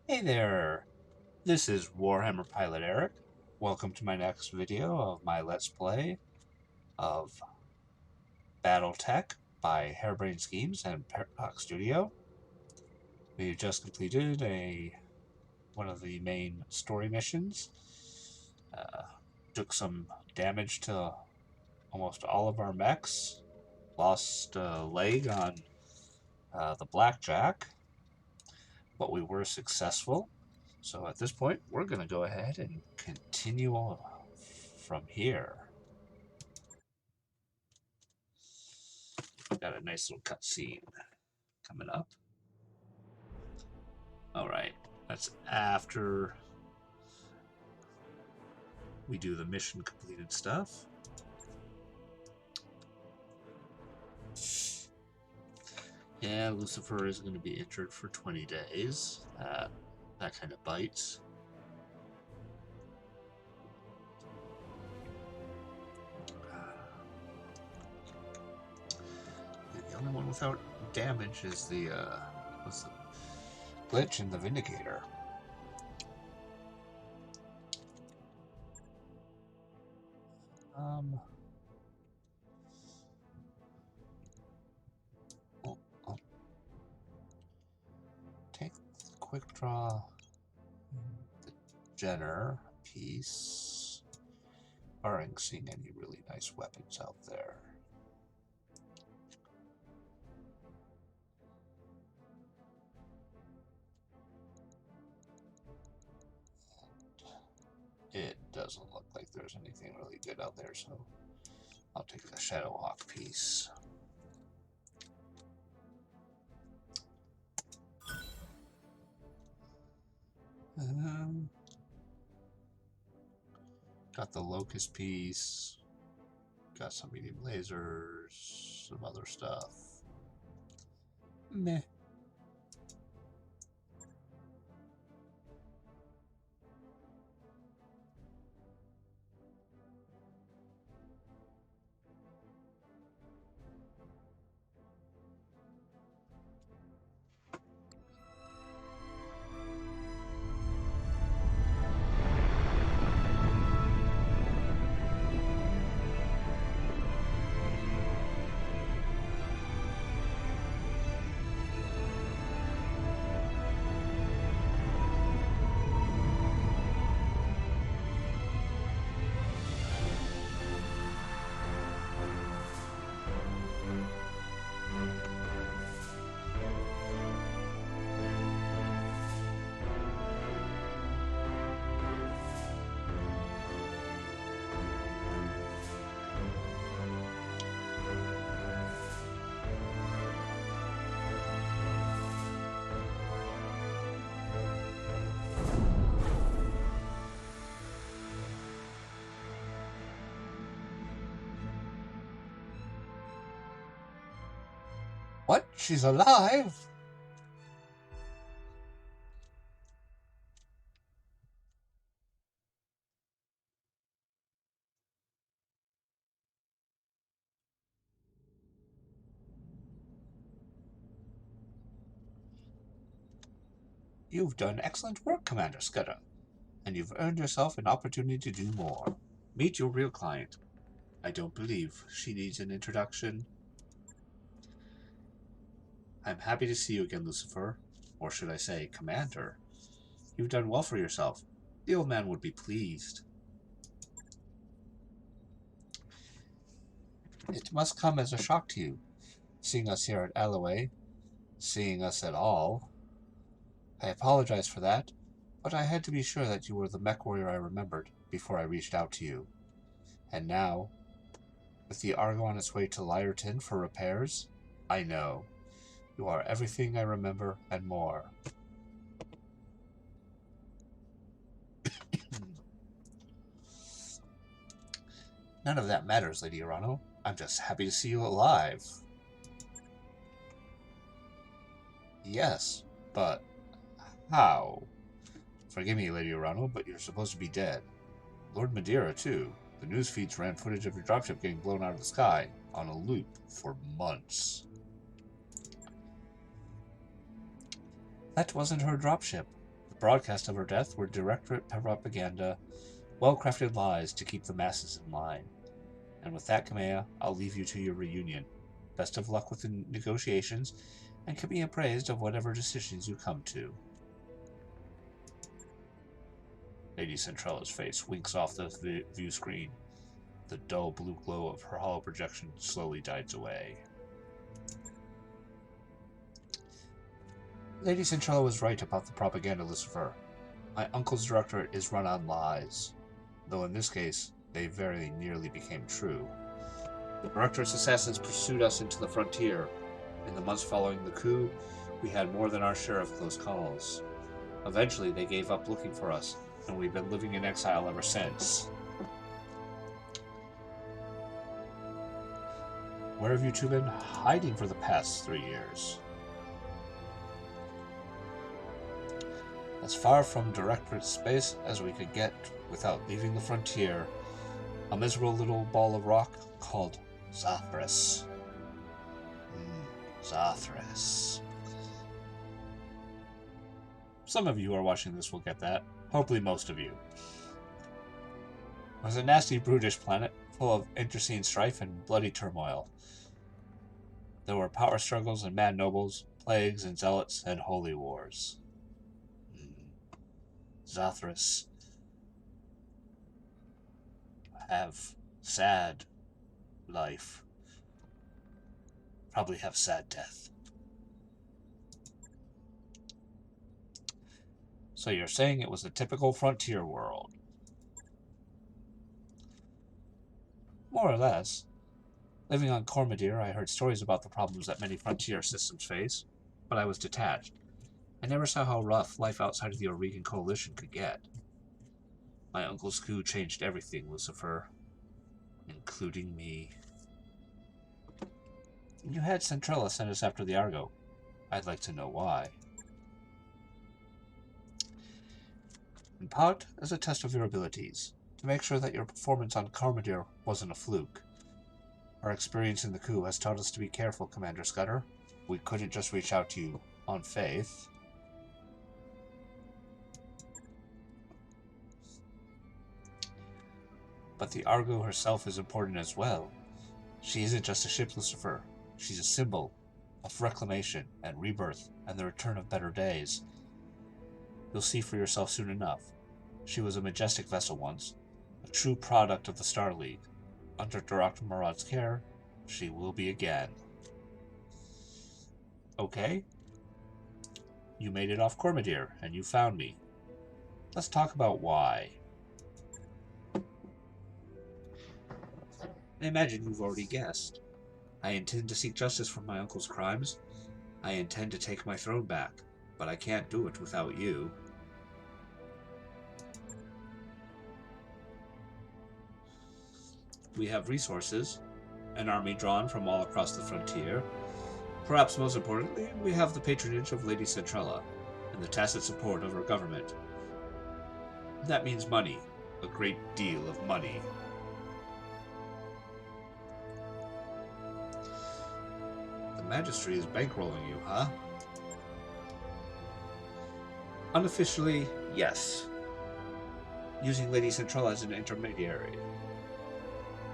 Hey there, this is Warhammer Pilot Eric. Welcome to my next video of my Let's Play of Battletech by Harebrained Schemes and Paradox Studio. We've just completed one of the main story missions. Uh, Took some damage to almost all of our mechs. Lost a leg on the Blackjack, but we were successful. So at this point, we're going to go ahead and continue on from here. Got a nice little cutscene coming up. Alright, that's after we do the mission completed stuff. Yeah, Lucifer is going to be injured for 20 days. That kind of bites. The only one without damage is the glitch in the Vindicator. Take the quick draw, the Jenner piece, barring seeing any really nice weapons out there. It doesn't look like there's anything really good out there, so I'll take the Shadowhawk piece. Got the Locust piece. Got some medium lasers, some other stuff. Meh. What? She's alive? You've done excellent work, Commander Scudder, and you've earned yourself an opportunity to do more. Meet your real client. I don't believe she needs an introduction. I'm happy to see you again, Lucifer. Or should I say, Commander. You've done well for yourself. The old man would be pleased. It must come as a shock to you, seeing us here at Alloway, seeing us at all. I apologize for that, but I had to be sure that you were the mech warrior I remembered before I reached out to you. And now, with the Argo on its way to Lyreton for repairs, I know. You are everything I remember and more. None of that matters, Lady Urano. I'm just happy to see you alive. Yes, but how? Forgive me, Lady Urano, but you're supposed to be dead. Lord Madeira, too. The news feeds ran footage of your dropship getting blown out of the sky, on a loop, for months. That wasn't her dropship. broadcasts of her death were directorate propaganda, well-crafted lies to keep the masses in line. And with that, Kamea, I'll leave you to your reunion. Best of luck with the negotiations, and keep me appraised of whatever decisions you come to. Lady Centrella's face winks off the view screen. The dull blue glow of her hollow projection slowly dies away. Lady Centrella was right about the propaganda, Lucifer. My uncle's directorate is run on lies, though in this case, they very nearly became true. The directorate's assassins pursued us into the frontier. In the months following the coup, we had more than our share of close calls. Eventually, they gave up looking for us, and we've been living in exile ever since. Where have you two been hiding for the past 3 years? As far from directorate space as we could get without leaving the frontier. A miserable little ball of rock called Zathras. Zathras. Some of you who are watching this will get that. Hopefully most of you. It was a nasty, brutish planet, full of internecine strife and bloody turmoil. There were power struggles and mad nobles, plagues and zealots, and holy wars. Zathras have sad life. Probably have sad death. So you're saying it was a typical frontier world? More or less. Living on Cormadir, I heard stories about the problems that many frontier systems face, but I was detached. I never saw how rough life outside of the Oregon Coalition could get. My uncle's coup changed everything, Lucifer. Including me. You had Centrella send us after the Argo. I'd like to know why. In part, as a test of your abilities, to make sure that your performance on Cormadir wasn't a fluke. Our experience in the coup has taught us to be careful, Commander Scudder. We couldn't just reach out to you on faith. But the Argo herself is important as well. She isn't just a ship, Lucifer. She's a symbol of reclamation and rebirth and the return of better days. You'll see for yourself soon enough. She was a majestic vessel once, a true product of the Star League. Under Dr. Murad's care, she will be again. Okay? You made it off Cormadir, and you found me. Let's talk about why. I imagine you've already guessed. I intend to seek justice for my uncle's crimes. I intend to take my throne back, but I can't do it without you. We have resources, an army drawn from all across the frontier. Perhaps most importantly, we have the patronage of Lady Centrella, and the tacit support of her government. That means money, a great deal of money. The Magistry is bankrolling you, huh? Unofficially, yes. Using Lady Centrella as an intermediary.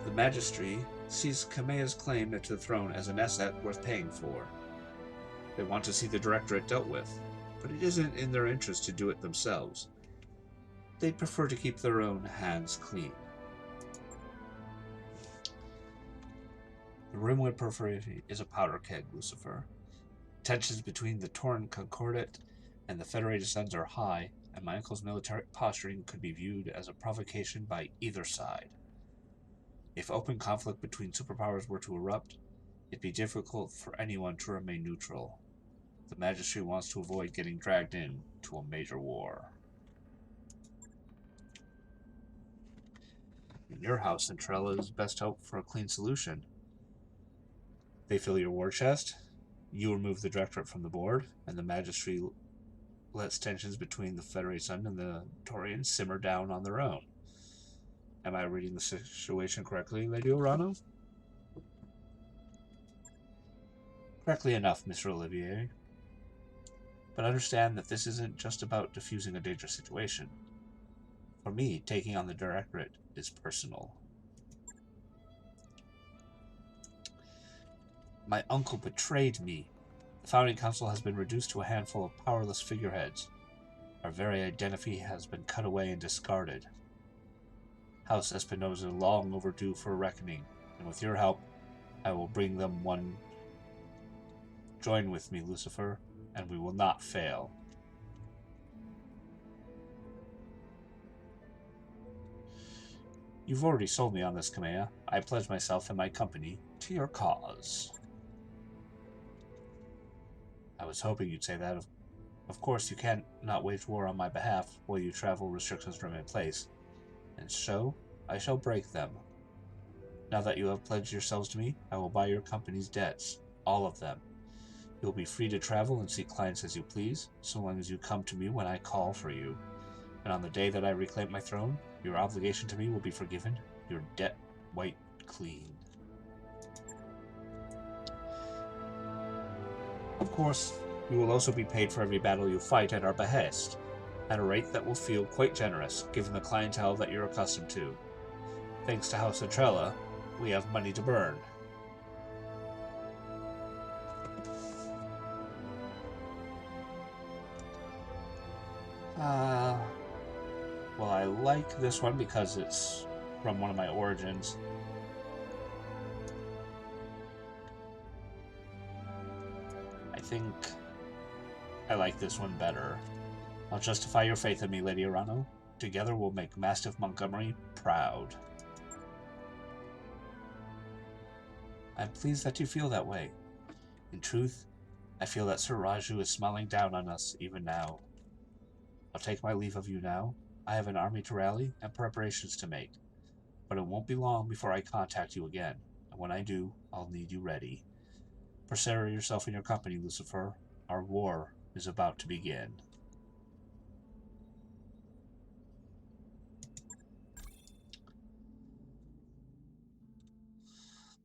The Magistry sees Kamea's claim to the throne as an asset worth paying for. They want to see the Directorate dealt with, but it isn't in their interest to do it themselves. They'd prefer to keep their own hands clean. The Rimwood Periphery is a powder keg, Lucifer. Tensions between the torn Concordat and the Federated Suns are high, and my uncle's military posturing could be viewed as a provocation by either side. If open conflict between superpowers were to erupt, it'd be difficult for anyone to remain neutral. The Magistry wants to avoid getting dragged into a major war. In your house, Centrella's best hope for a clean solution. They fill your war chest, you remove the Directorate from the board, and the Magistry lets tensions between the Federated Sun and the Torians simmer down on their own. Am I reading the situation correctly, Lady Orano? Correctly enough, Mr. Olivier. But understand that this isn't just about diffusing a dangerous situation. For me, taking on the Directorate is personal. My uncle betrayed me. The founding council has been reduced to a handful of powerless figureheads. Our very identity has been cut away and discarded. House Espinosa long overdue for a reckoning, and with your help, I will bring them one. Join with me, Lucifer, and we will not fail. You've already sold me on this, Kamea. I pledge myself and my company to your cause. I was hoping you'd say that. Of course, you can't not wage war on my behalf while you travel restrictions remain in place. And so, I shall break them. Now that you have pledged yourselves to me, I will buy your company's debts. All of them. You will be free to travel and see clients as you please, so long as you come to me when I call for you. And on the day that I reclaim my throne, your obligation to me will be forgiven, your debt wiped clean. Of course, you will also be paid for every battle you fight at our behest, at a rate that will feel quite generous, given the clientele that you're accustomed to. Thanks to House Centrella, we have money to burn. Well, I like this one because it's from one of my origins. I think I like this one better. I'll justify your faith in me, Lady Arano. Together we'll make Mastiff Montgomery proud. I'm pleased that you feel that way. In truth, I feel that Sir Raju is smiling down on us even now. I'll take my leave of you now. I have an army to rally and preparations to make. But it won't be long before I contact you again, and when I do, I'll need you ready. Prepare yourself in your company, Lucifer. Our war is about to begin.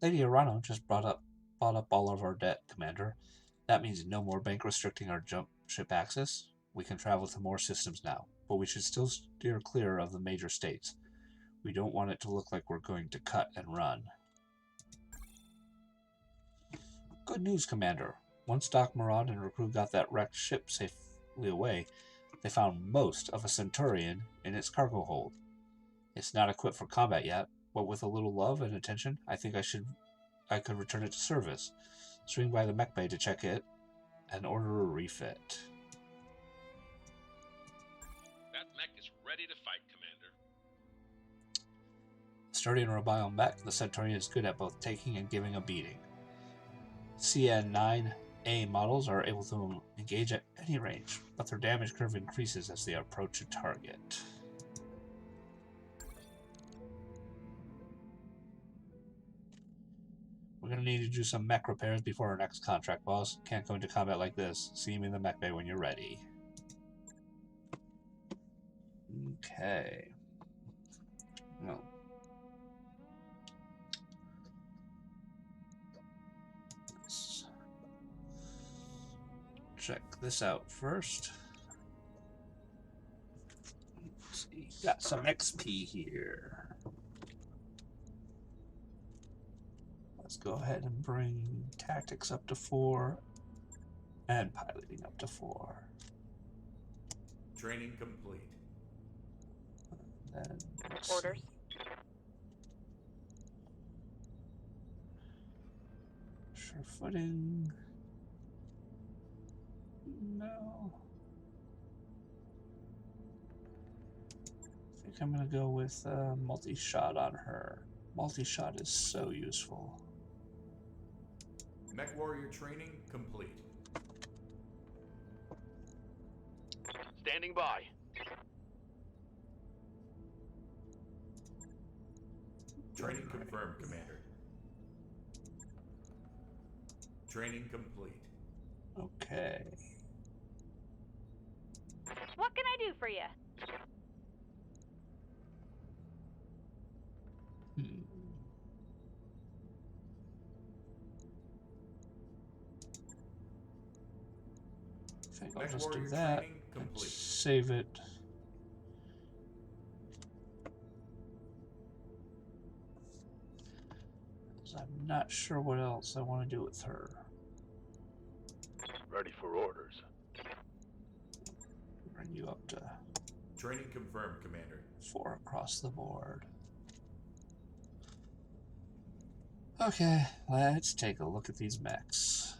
Lady Arano just bought up all of our debt, Commander. That means no more bank restricting our jump ship access. We can travel to more systems now, but we should still steer clear of the major states. We don't want it to look like we're going to cut and run. Good news, Commander. Once Doc Marad and her crew got that wrecked ship safely away, they found most of a Centurion in its cargo hold. It's not equipped for combat yet, but with a little love and attention, I think I could return it to service. Swing by the mech bay to check it and order a refit. That mech is ready to fight, Commander. Sturdy and robust mech, the Centurion is good at both taking and giving a beating. CN-9A models are able to engage at any range, but their damage curve increases as they approach a target. We're going to need to do some mech repairs before our next contract, boss. Can't go into combat like this. See me in the mech bay when you're ready. Okay. Well. Let's check this out first. Let's see. Got some XP here. Let's go ahead and bring tactics up to 4 and piloting up to 4. Training complete. Then Orders. Sure footing. No. I think I'm gonna go with multi-shot on her. Multi-shot is so useful. Mech warrior training complete. Standing by. Training confirmed, Commander. Training complete. Okay. What can I do for you? I I'll Mech just do warrior that training and complete. save it. I'm not sure what else I want to do with her. Ready for orders. Bring you up to Training confirmed, Commander. 4 across the board. Okay, let's take a look at these mechs.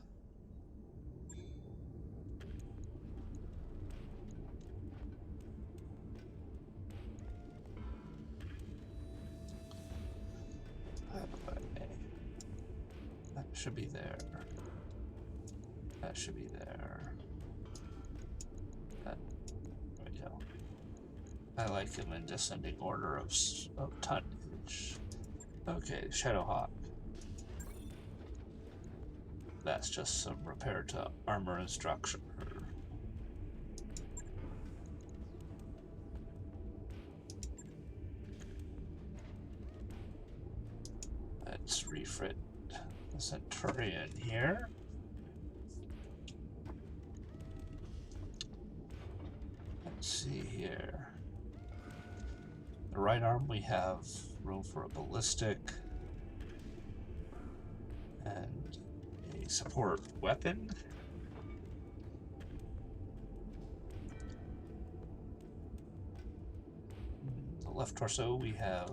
That should be there. That should be there. There we go. I like them in descending order of tonnage. Okay, Shadowhawk. That's just some repair to armor and structure. Let's refit the Centurion here. Let's see here. The right arm, we have room for a ballistic and a support weapon. The left torso, we have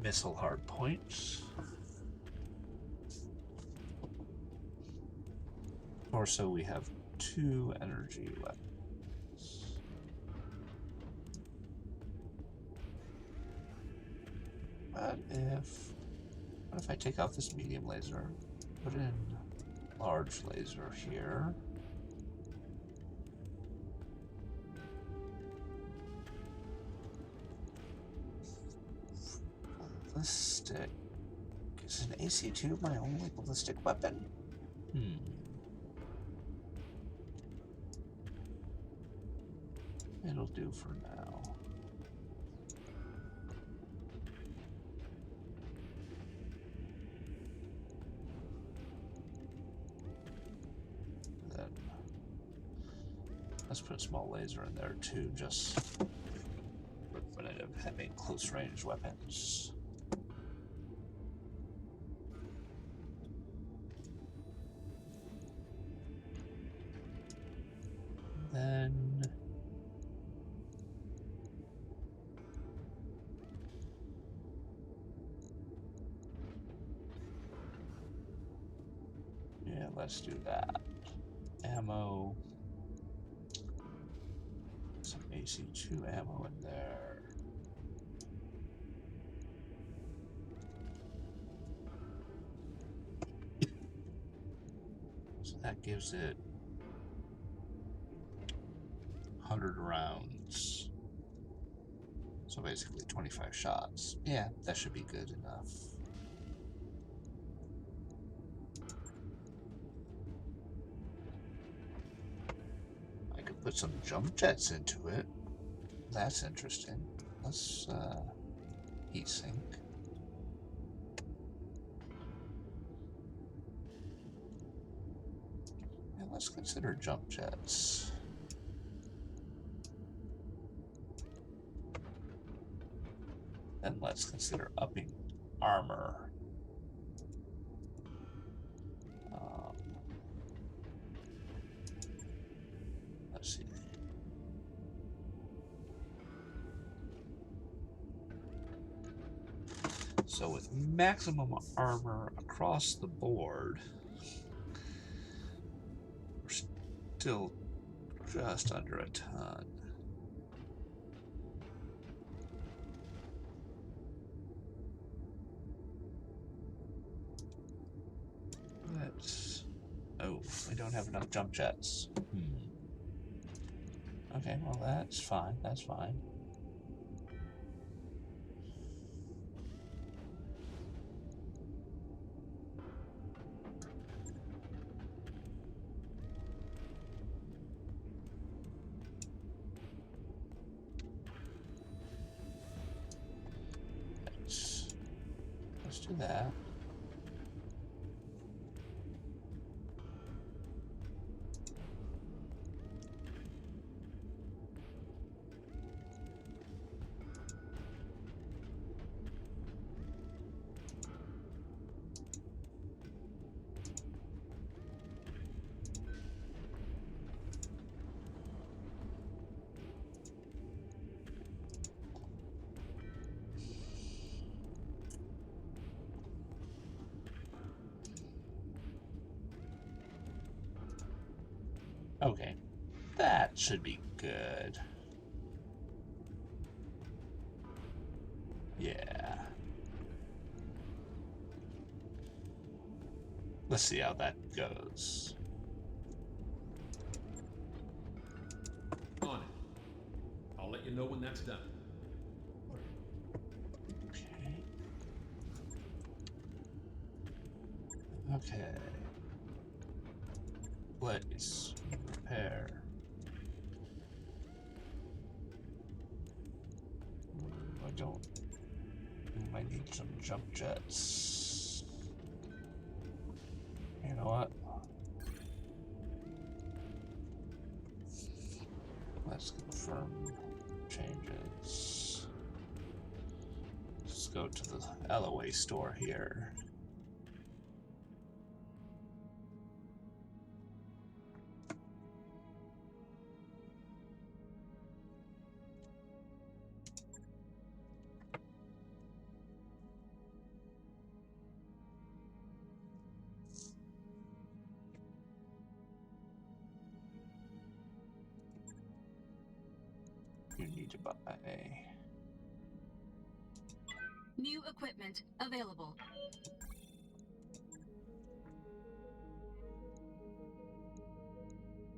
missile hard points. Torso, we have 2 energy weapons. What if I take out this medium laser, put in large laser here? Ballistic. Is an AC-2 my only ballistic weapon? It'll do for now. Then let's put a small laser in there too, just for the benefit of having close range weapons. Then yeah, let's do that. Ammo. Some AC-2 ammo in there. So that gives it 100 rounds. So basically 25 shots. Yeah, that should be good enough. I could put some jump jets into it. That's interesting. Let's heat sink. And let's consider jump jets. Then let's consider upping armor. Let's see. So with maximum armor across the board, we're still just under a ton. Let's... Oh, we don't have enough jump jets. Okay, well that's fine, that's fine. Let's do that. Okay, that should be good. Yeah. Let's see how that goes. On it. I'll let you know when that's done. Okay. Okay. Place. Repair. I don't. I need some jump jets. You know what? Let's confirm changes. Let's go to the LOA store here. You need to buy. New equipment available.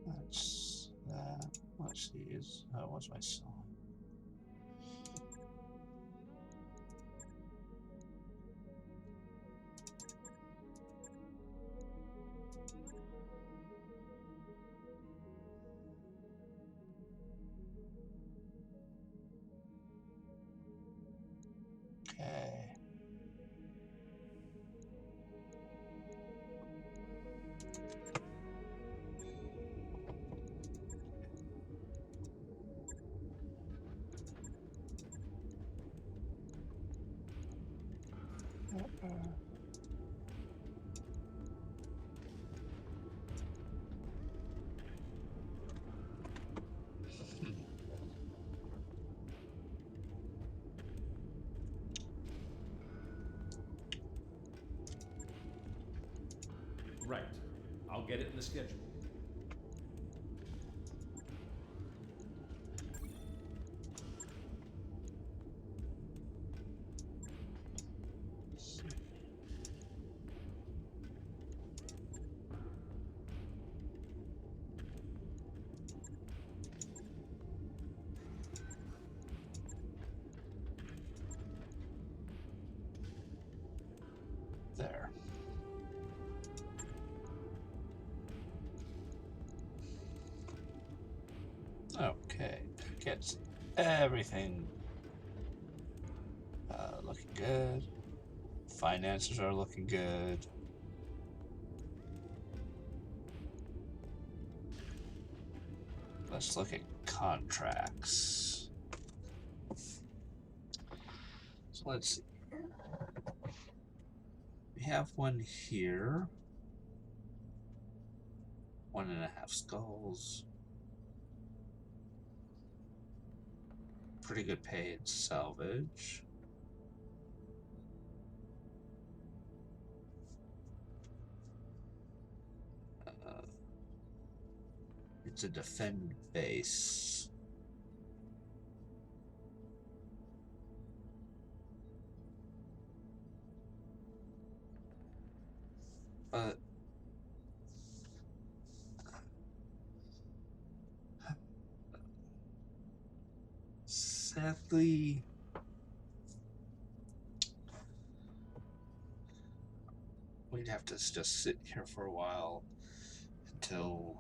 That's that. Let's see. What's my song? Okay. Right. I'll get it in the schedule. There. Okay. Gets everything looking good. Finances are looking good. Let's look at contracts. So let's see. We have one here. 1.5 skulls. Pretty good pay in salvage. It's a defend base. But sadly, we'd have to just sit here for a while until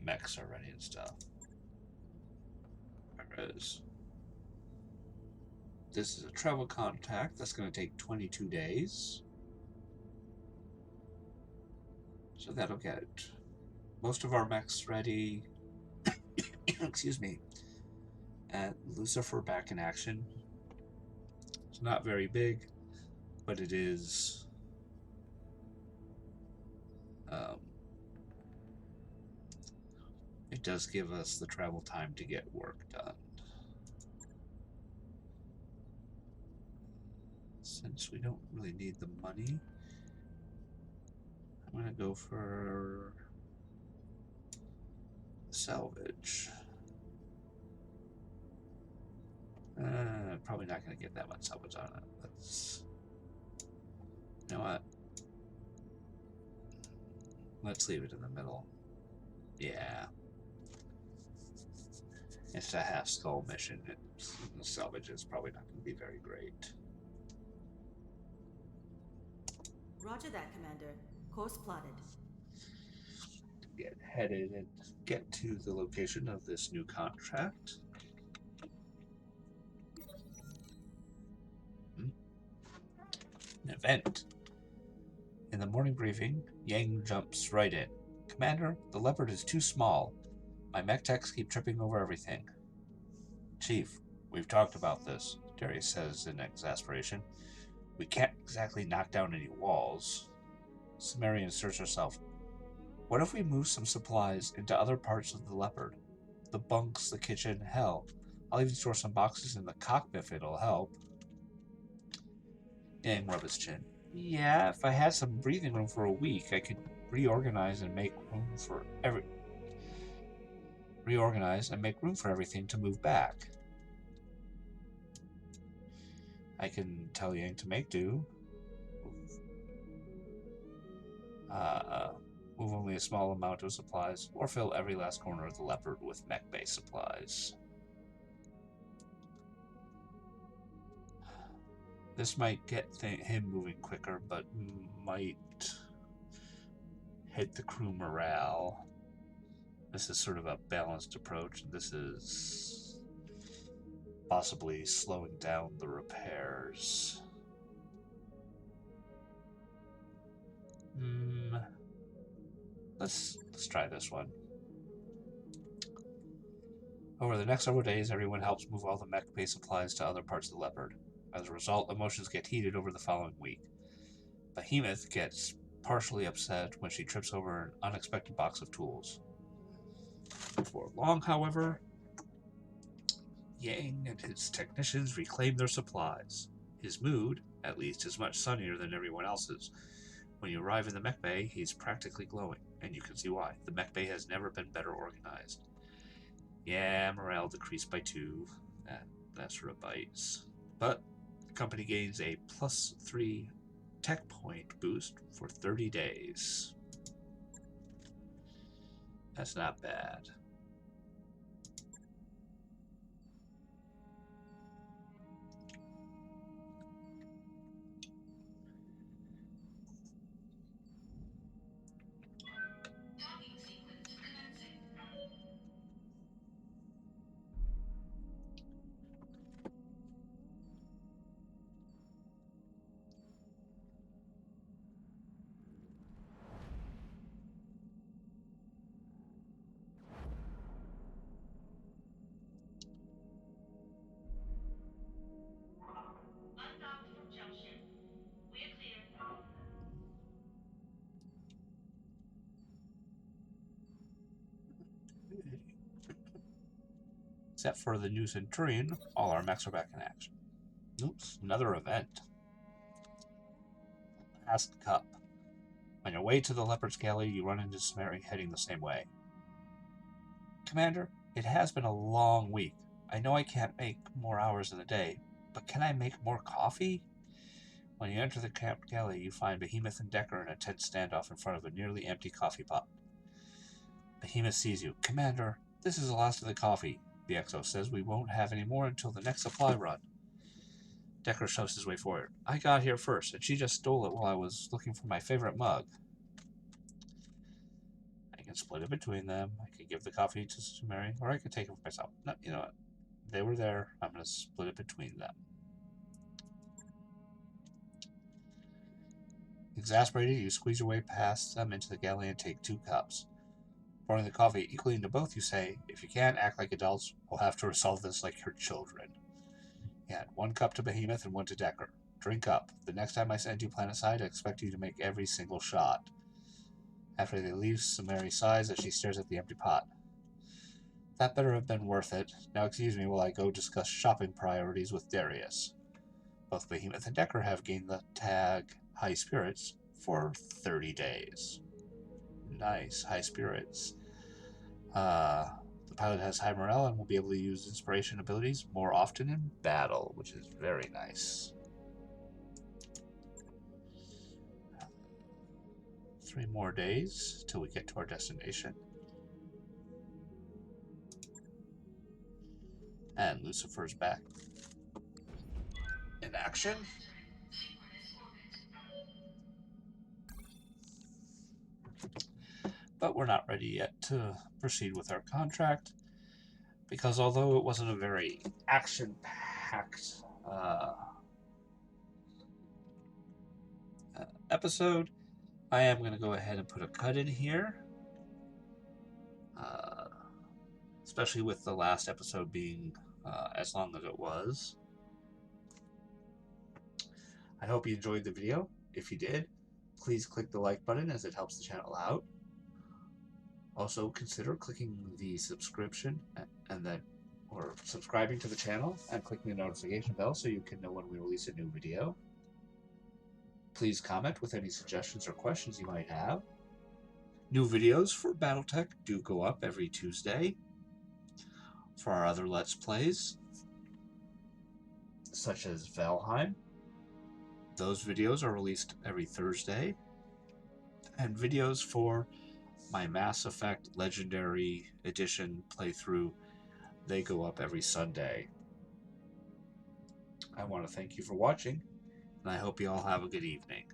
mechs are ready and stuff. Whereas this is a travel contact that's going to take 22 days. So that'll get most of our mechs ready. Excuse me. And Lucifer back in action. It's not very big, but it is. It does give us the travel time to get work done. Since we don't really need the money, I'm going to go for Salvage. Probably not going to get that much salvage on it. Let's. You know what? Let's leave it in the middle. Yeah. It's a half skull mission. The salvage is probably not going to be very great. Roger that, Commander. Course plotted. Get headed and get to the location of this new contract. An event. In the morning briefing, Yang jumps right in. Commander, the leopard is too small. My mech techs keep tripping over everything. Chief, we've talked about this, Darius says in exasperation. We can't exactly knock down any walls. Sumerian asserts herself. What if we move some supplies into other parts of the leopard? The bunks, the kitchen, hell. I'll even store some boxes in the cockpit if it'll help. Yang rubs his chin. Yeah, if I had some breathing room for a week, I could reorganize and make room for everything to move back. I can tell Yang to make do. Move only a small amount of supplies, or fill every last corner of the leopard with mech-based supplies. This might get him moving quicker, but might hit the crew morale. This is sort of a balanced approach. This is possibly slowing down the repairs. Let's try this one. Over the next several days, everyone helps move all the mech-based supplies to other parts of the leopard. As a result, emotions get heated over the following week. Behemoth gets partially upset when she trips over an unexpected box of tools. Before long, however, Yang and his technicians reclaim their supplies. His mood, at least, is much sunnier than everyone else's. When you arrive in the mech bay, he's practically glowing, and you can see why. The mech bay has never been better organized. Yeah, morale decreased by 2. That sort of bites. But the company gains a +3 tech point boost for 30 days. That's not bad. Docking sequence commencing. Undocked from junction. We're clear. Except for the new Centurion, all our mechs are back in action. Oops, another event. Last Cup. On your way to the Leopard's Galley, you run into Sumeri heading the same way. Commander, it has been a long week. I know I can't make more hours in the day, but can I make more coffee? When you enter the camp galley, you find Behemoth and Decker in a tense standoff in front of a nearly empty coffee pot. Behemoth sees you. Commander, this is the last of the coffee. The XO says we won't have any more until the next supply run. Decker shoves his way forward. I got here first, and she just stole it while I was looking for my favorite mug. I can split it between them. I could give the coffee to Sumeri, or I could take it for myself. No, you know what? They were there. I'm going to split it between them. Exasperated, you squeeze your way past them into the galley and take 2 cups. Pouring the coffee equally into both, you say, if you can't act like adults, we'll have to resolve this like your children. You add 1 cup to Behemoth and 1 to Decker. Drink up. The next time I send you planetside, I expect you to make every single shot. After they leave, Sumeri sighs as she stares at the empty pot. That better have been worth it. Now excuse me while I go discuss shopping priorities with Darius. Both Behemoth and Decker have gained the tag High Spirits for 30 days. Nice, High Spirits. The pilot has high morale and will be able to use inspiration abilities more often in battle, which is very nice. 3 more days till we get to our destination. And Lucifer's back in action. Synchronous orbit. But we're not ready yet to proceed with our contract, because although it wasn't a very action-packed episode, I am going to go ahead and put a cut in here, especially with the last episode being as long as it was. I hope you enjoyed the video. If you did, please click the like button as it helps the channel out. Also, consider clicking the subscription or subscribing to the channel and clicking the notification bell so you can know when we release a new video. Please comment with any suggestions or questions you might have. New videos for Battletech do go up every Tuesday. For our other Let's Plays, such as Valheim, those videos are released every Thursday. And videos for my Mass Effect Legendary Edition playthrough, they go up every Sunday. I want to thank you for watching, and I hope you all have a good evening.